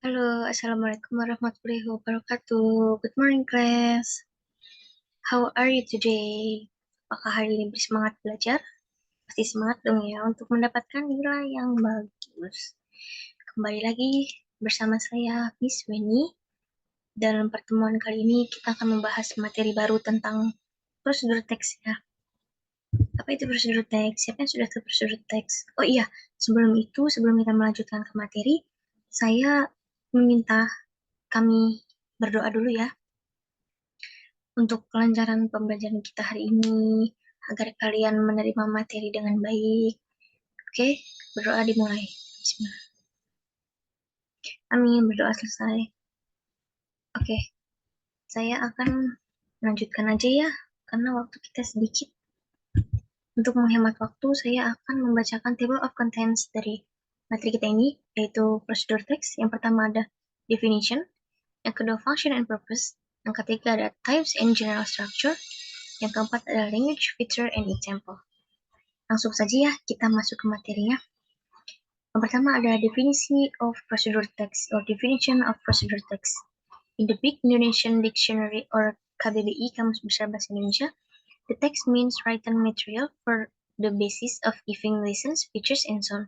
Halo, Assalamualaikum warahmatullahi wabarakatuh. Good morning, class. How are you today? Apakah hari ini bersemangat belajar? Pasti semangat dong ya untuk mendapatkan nilai yang bagus. Kembali lagi bersama saya, Miss Weni. Dalam pertemuan kali ini kita akan membahas materi baru tentang prosedur teks ya. Apa itu prosedur teks? Siapa yang sudah tahu prosedur teks? Oh iya, sebelum kita melanjutkan ke materi, saya meminta kami berdoa dulu ya untuk kelancaran pembelajaran kita hari ini, agar kalian menerima materi dengan baik. Oke, berdoa dimulai. Bismillah. Amin, berdoa selesai. Oke, saya akan melanjutkan aja ya, karena waktu kita sedikit. Untuk menghemat waktu, saya akan membacakan table of contents dari materi kita ini, yaitu prosedur teks. Yang pertama ada definition, yang kedua function and purpose, yang ketiga ada types and general structure, yang keempat ada language, feature, and example. Langsung saja ya, kita masuk ke materinya. Yang pertama ada definisi of procedure text or definition of procedure text. In the Big Indonesian Dictionary or KBBI, Kamus Besar Bahasa Indonesia, the text means written material for the basis of giving lessons, features, and so on.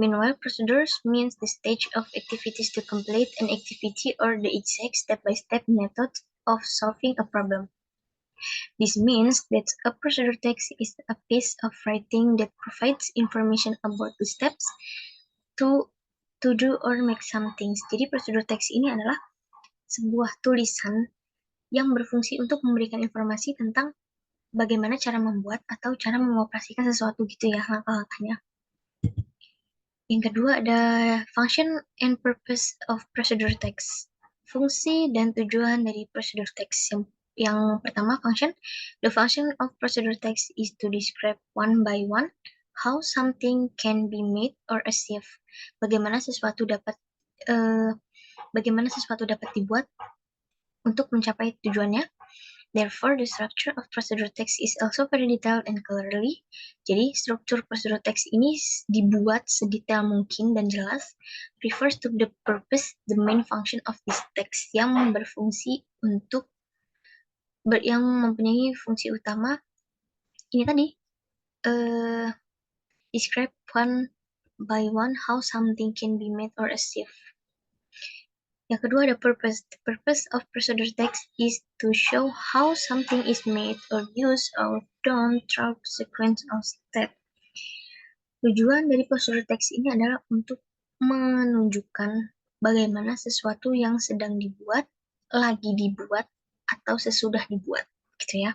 Meanwhile, procedures means the stage of activities to complete an activity or the exact step-by-step method of solving a problem. This means that a procedure text is a piece of writing that provides information about the steps to do or make some things. Jadi prosedur teks ini adalah sebuah tulisan yang berfungsi untuk memberikan informasi tentang bagaimana cara membuat atau cara mengoperasikan sesuatu gitu ya, langkah-langkahnya. Yang kedua ada function and purpose of procedure text. Fungsi dan tujuan dari prosedur teks. Yang pertama function. The function of procedure text is to describe one by one how something can be made or achieved. Bagaimana sesuatu dapat dibuat untuk mencapai tujuannya. Therefore, the structure of procedure text is also very detailed and clearly. Jadi, struktur prosedur teks ini dibuat sedetail mungkin dan jelas. Refers to the purpose, the main function of this text, yang berfungsi untuk yang mempunyai fungsi utama ini tadi, describe one by one how something can be made or achieved. Yang kedua ada purpose. The purpose of procedure text is to show how something is made or used or done through sequence of steps. Tujuan dari prosedur teks ini adalah untuk menunjukkan bagaimana sesuatu yang sedang dibuat, lagi dibuat, atau sesudah dibuat, gitu ya.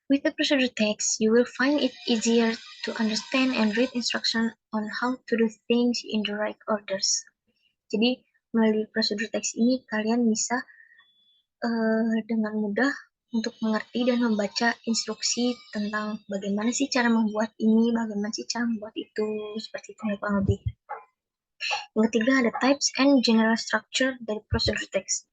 With the procedure text, you will find it easier to understand and read instruction on how to do things in the right orders. Jadi, melalui prosedur teks ini, kalian bisa dengan mudah untuk mengerti dan membaca instruksi tentang bagaimana sih cara membuat ini, bagaimana sih cara membuat itu, seperti itu kurang lebih. Yang ketiga ada types and general structure dari prosedur text.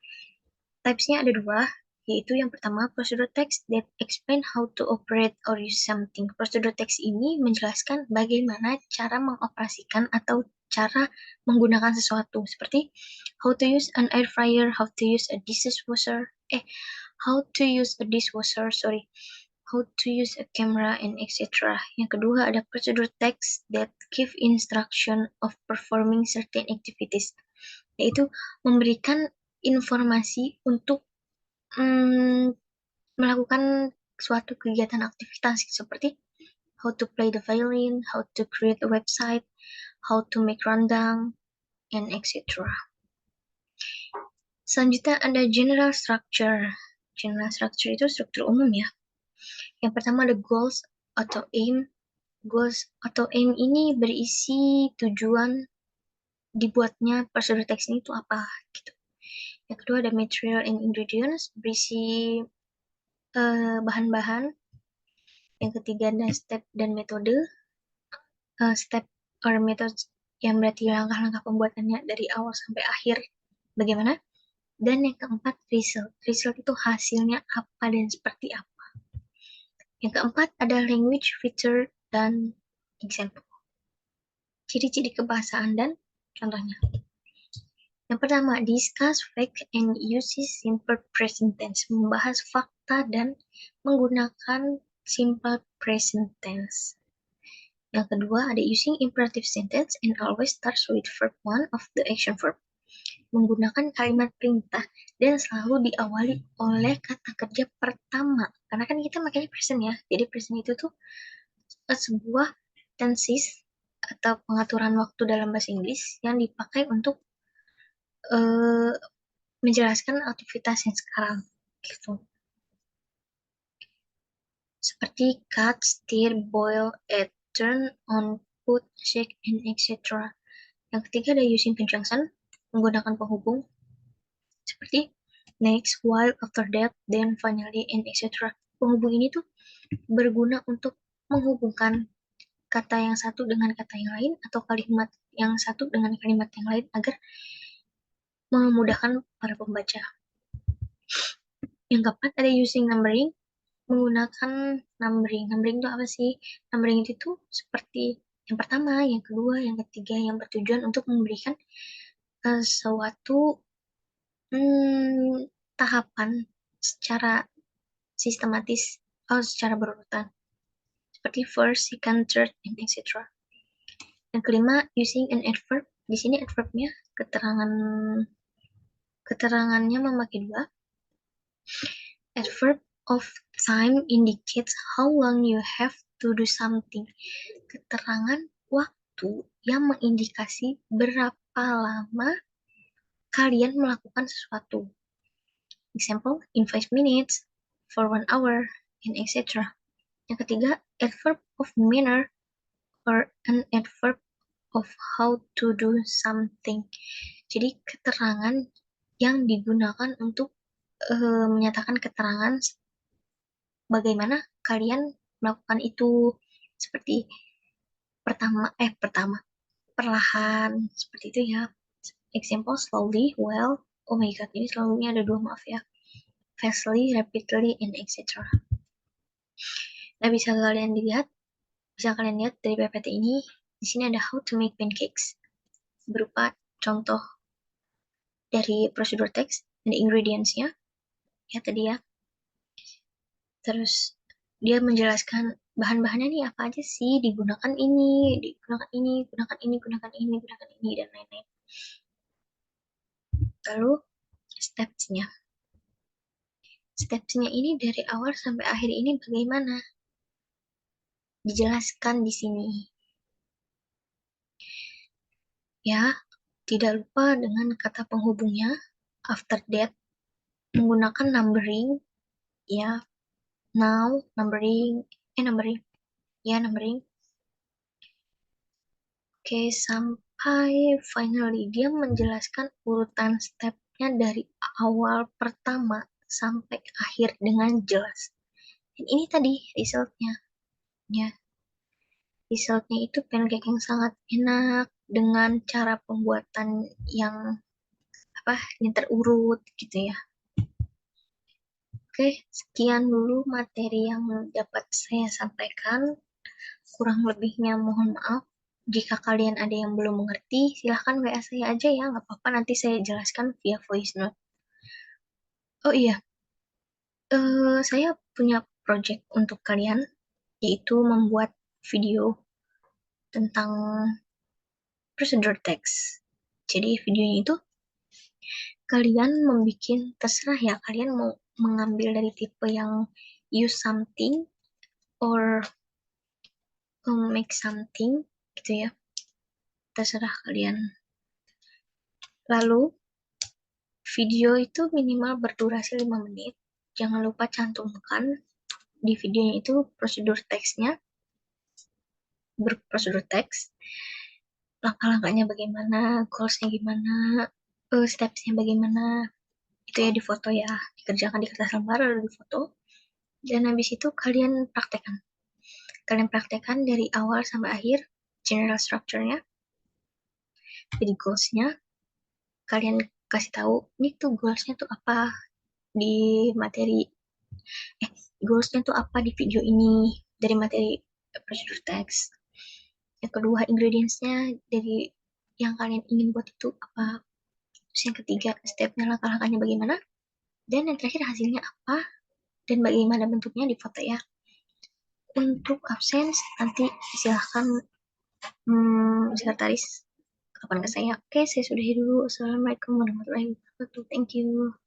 Types-nya ada dua, yaitu yang pertama prosedur text that explain how to operate or use something. Prosedur text ini menjelaskan bagaimana cara mengoperasikan atau cara menggunakan sesuatu, seperti how to use an air fryer, how to use a dishwasher, how to use a dishwasher, how to use a camera, and etc. Yang kedua ada prosedur text that give instruction of performing certain activities, yaitu memberikan informasi untuk melakukan suatu kegiatan aktivitas seperti how to play the violin, how to create a website, how to make rendang, and etc. Selanjutnya ada general structure. General structure itu struktur umum ya. Yang pertama ada goals atau aim. Goals atau aim ini berisi tujuan dibuatnya prosedur teks ini itu apa gitu. Yang kedua ada material and ingredients, berisi bahan-bahan. Yang ketiga ada step dan metode. Step or method yang berarti langkah-langkah pembuatannya dari awal sampai akhir bagaimana. Dan yang keempat result. Result itu hasilnya apa dan seperti apa. Yang keempat ada language, feature, dan example. Ciri-ciri kebahasaan dan contohnya. Yang pertama, discuss fact and uses simple present tense. Membahas fakta dan menggunakan simple present tense. Yang kedua, ada using imperative sentence and always starts with verb one of the action verb. Menggunakan kalimat perintah dan selalu diawali oleh kata kerja pertama. Karena kan kita makanya present ya. Jadi present itu tuh sebuah tenses atau pengaturan waktu dalam bahasa Inggris yang dipakai untuk uh, menjelaskan aktivitas yang sekarang gitu. Seperti cut, stir, boil, add, turn on, put, shake, and etc. Yang ketiga ada using conjunction, menggunakan penghubung seperti next, while, after that, then, finally, and etc. Penghubung ini tuh berguna untuk menghubungkan kata yang satu dengan kata yang lain atau kalimat yang satu dengan kalimat yang lain agar memudahkan para pembaca. Yang keempat ada using numbering, menggunakan numbering. Numbering itu apa sih? Numbering itu tuh seperti yang pertama, yang kedua, yang ketiga, yang bertujuan untuk memberikan suatu tahapan secara sistematis atau secara berurutan. Seperti first, second, third, and etc. Yang kelima, using an adverb. Di sini adverbnya keterangannya memakai dua. Adverb of time indicates how long you have to do something. Keterangan waktu yang mengindikasi berapa lama kalian melakukan sesuatu. Example, in 5 minutes, for 1 hour, and etc. Yang ketiga, adverb of manner or an adverb of how to do something. Jadi keterangan yang digunakan untuk menyatakan keterangan bagaimana kalian melakukan itu, seperti pertama perlahan, seperti itu ya. Example, slowly, well, oh my god, ini selalunya ada dua, maaf ya. Fastly, rapidly, and etc. Nah, bisa kalian lihat dari PPT ini, di sini ada how to make pancakes berupa contoh dari prosedur teks dan ingredients-nya ya tadi ya. Terus dia menjelaskan bahan-bahannya nih apa aja sih, digunakan ini, gunakan ini, dan lain-lain. Lalu steps-nya. Steps-nya ini dari awal sampai akhir ini bagaimana? Dijelaskan di sini. Ya, tidak lupa dengan kata penghubungnya, after that, menggunakan numbering, ya, now, numbering, numbering. Oke, sampai finally dia menjelaskan urutan stepnya dari awal pertama sampai akhir dengan jelas. Dan ini tadi resultnya. Ya, resultnya itu pancake yang sangat enak dengan cara pembuatan yang yang terurut gitu ya. Oke, sekian dulu materi yang dapat saya sampaikan. Kurang lebihnya mohon maaf. Jika kalian ada yang belum mengerti, silahkan WA saya aja ya, nggak apa-apa, nanti saya jelaskan via voice note. Oh iya, saya punya project untuk kalian, yaitu membuat video tentang prosedur teks. Jadi videonya itu kalian membuat, terserah ya, kalian mau mengambil dari tipe yang use something or make something gitu ya, terserah kalian. Lalu video itu minimal berdurasi 5 menit. Jangan lupa cantumkan di videonya itu prosedur teksnya, berprosedur teks, langkah-langkahnya bagaimana, goalsnya gimana, stepsnya bagaimana, itu ya di foto ya, dikerjakan di kertas lembar lalu di foto, dan habis itu kalian praktekkan dari awal sampai akhir, general structure-nya, jadi goalsnya, kalian kasih tahu, ini tuh goalsnya tuh apa di materi, goalsnya tuh apa di video ini, dari materi prosedur teks. Yang kedua, ingredients-nya dari yang kalian ingin buat itu apa. terus yang ketiga stepnya langkah-langkahnya bagaimana, dan yang terakhir hasilnya apa, dan bagaimana bentuknya di foto ya. Untuk absen nanti silahkan sekretaris kapan ke saya. Oke, saya sudahi dulu. Assalamualaikum warahmatullahi wabarakatuh. Thank you.